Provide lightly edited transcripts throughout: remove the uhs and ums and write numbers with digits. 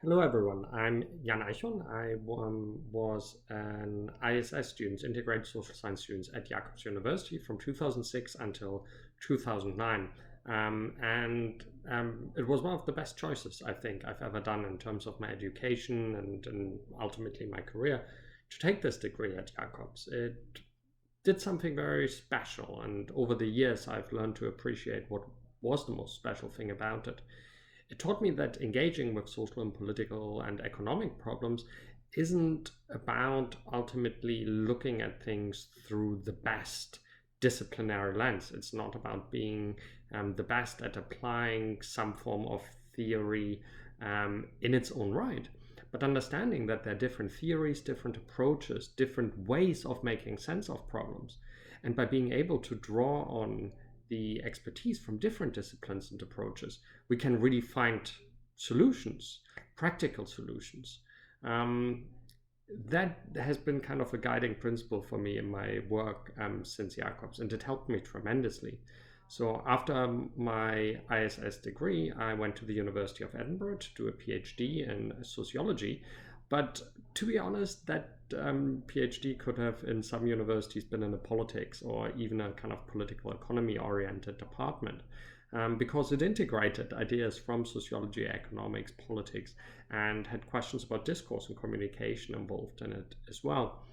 Hello everyone, I'm Jan Eichhorn. I was an ISS student, Integrated Social Science student at Jacobs University from 2006 until 2009. It was one of the best choices I think I've ever done in terms of my education and ultimately my career to take this degree at Jacobs. It did something very special, and over the years I've learned to appreciate what was the most special thing about it. It taught me that engaging with social and political and economic problems isn't about ultimately looking at things through the best disciplinary lens. It's not about being the best at applying some form of theory in its own right, but understanding that there are different theories, different approaches, different ways of making sense of problems. And by being able to draw on the expertise from different disciplines and approaches, we can really find solutions, practical solutions. That has been kind of a guiding principle for me in my work since Jacobs, and it helped me tremendously. So after my ISS degree, I went to the University of Edinburgh to do a PhD in sociology. But to be honest, that PhD could have in some universities been in a politics or even a kind of political economy oriented department, because it integrated ideas from sociology, economics, politics, and had questions about discourse and communication involved in it as well.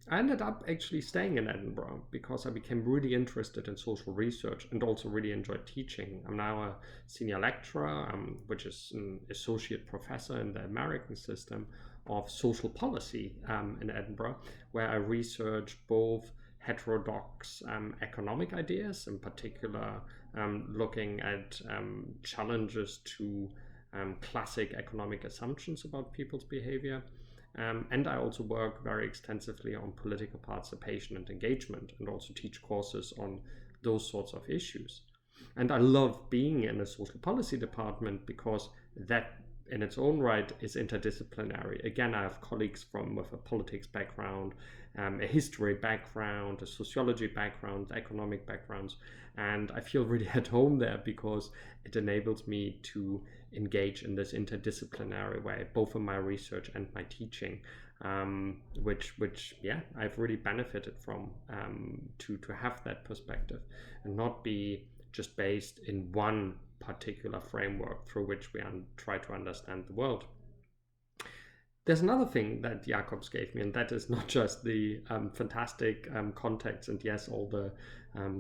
I ended up actually staying in Edinburgh because I became really interested in social research and also really enjoyed teaching. I'm now a senior lecturer, which is an associate professor in the American system of social policy in Edinburgh, where I research both heterodox economic ideas, in particular looking at challenges to classic economic assumptions about people's behavior. And I also work very extensively on political participation and engagement, and also teach courses on those sorts of issues. And I love being in a social policy department because that in its own right is interdisciplinary. Again, I have colleagues with a politics background, a history background, a sociology background, economic backgrounds, and I feel really at home there because it enables me to engage in this interdisciplinary way, both in my research and my teaching, which I've really benefited from, to have that perspective and not be just based in one particular framework through which we try to understand the world. There's another thing that Jacobs gave me, and that is not just the fantastic context. And yes, all the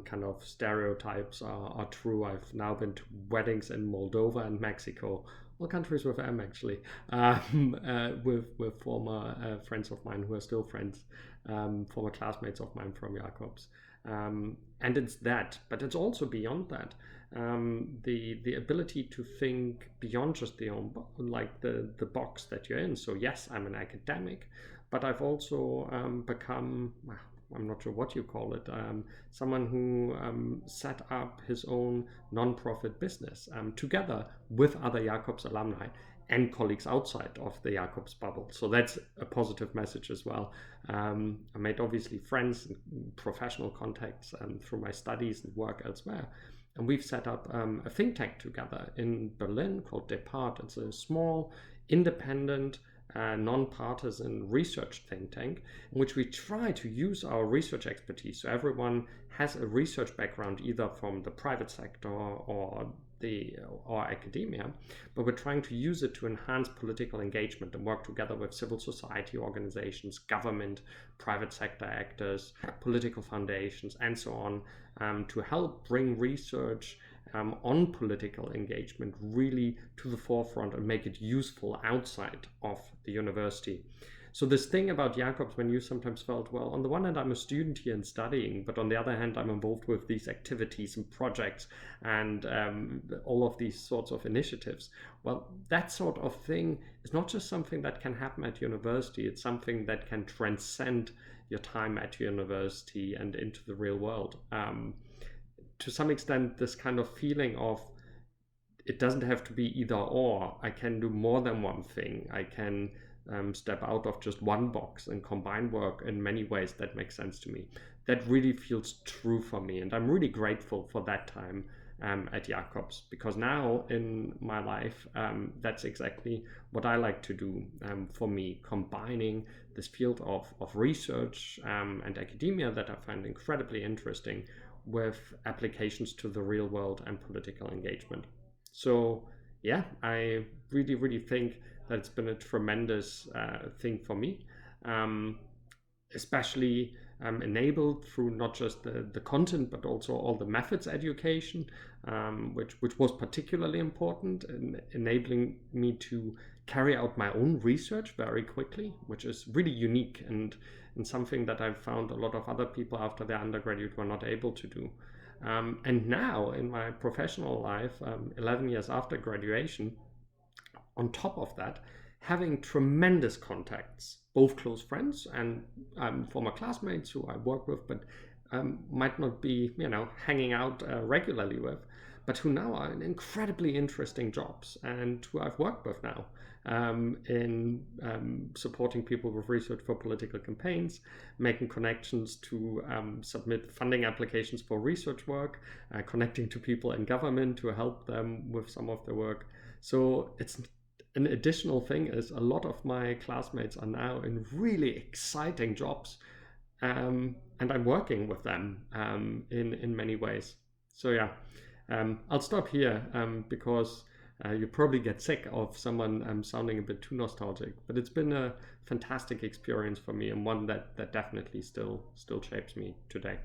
kind of stereotypes are true. I've now been to weddings in Moldova and Mexico, all countries with M actually, with former friends of mine who are still friends, former classmates of mine from Jacobs. And it's that, but it's also beyond that. The ability to think beyond just the own the box that you're in. So yes, I'm an academic, but I've also become, I'm not sure what you call it, someone who set up his own non-profit business together with other Jacobs alumni and colleagues outside of the Jacobs bubble. So that's a positive message as well. I made obviously friends and professional contacts through my studies and work elsewhere. And we've set up a think tank together in Berlin called Depart. It's a small, independent, non-partisan research think tank in which we try to use our research expertise. So everyone has a research background either from the private sector or academia, but we're trying to use it to enhance political engagement and work together with civil society organizations, government, private sector actors, political foundations, and so on, to help bring research on political engagement really to the forefront and make it useful outside of the university. So this thing about Jacobs, when you sometimes felt, well, on the one hand, I'm a student here and studying, but on the other hand, I'm involved with these activities and projects and all of these sorts of initiatives. Well, that sort of thing is not just something that can happen at university. It's something that can transcend your time at university and into the real world. To some extent, this kind of feeling of it doesn't have to be either or. I can do more than one thing. I can step out of just one box and combine work in many ways that make sense to me. That really feels true for me, and I'm really grateful for that time at Jacobs, because now in my life, that's exactly what I like to do. For me, combining this field of research and academia that I find incredibly interesting with applications to the real world and political engagement. So yeah, I really, really think that it's been a tremendous thing for me, um, especially enabled through not just the content but also all the methods education, which was particularly important in enabling me to carry out my own research very quickly, which is really unique and something that I've found a lot of other people after their undergraduate were not able to do. And now in my professional life, 11 years after graduation, on top of that, having tremendous contacts, both close friends and former classmates who I work with, but might not be, hanging out regularly with, but who now are in incredibly interesting jobs and who I've worked with now in supporting people with research for political campaigns, making connections to submit funding applications for research work, connecting to people in government to help them with some of their work. So it's an additional thing is a lot of my classmates are now in really exciting jobs, and I'm working with them in many ways. So yeah, I'll stop here because you probably get sick of someone sounding a bit too nostalgic, but it's been a fantastic experience for me and one that definitely still shapes me today.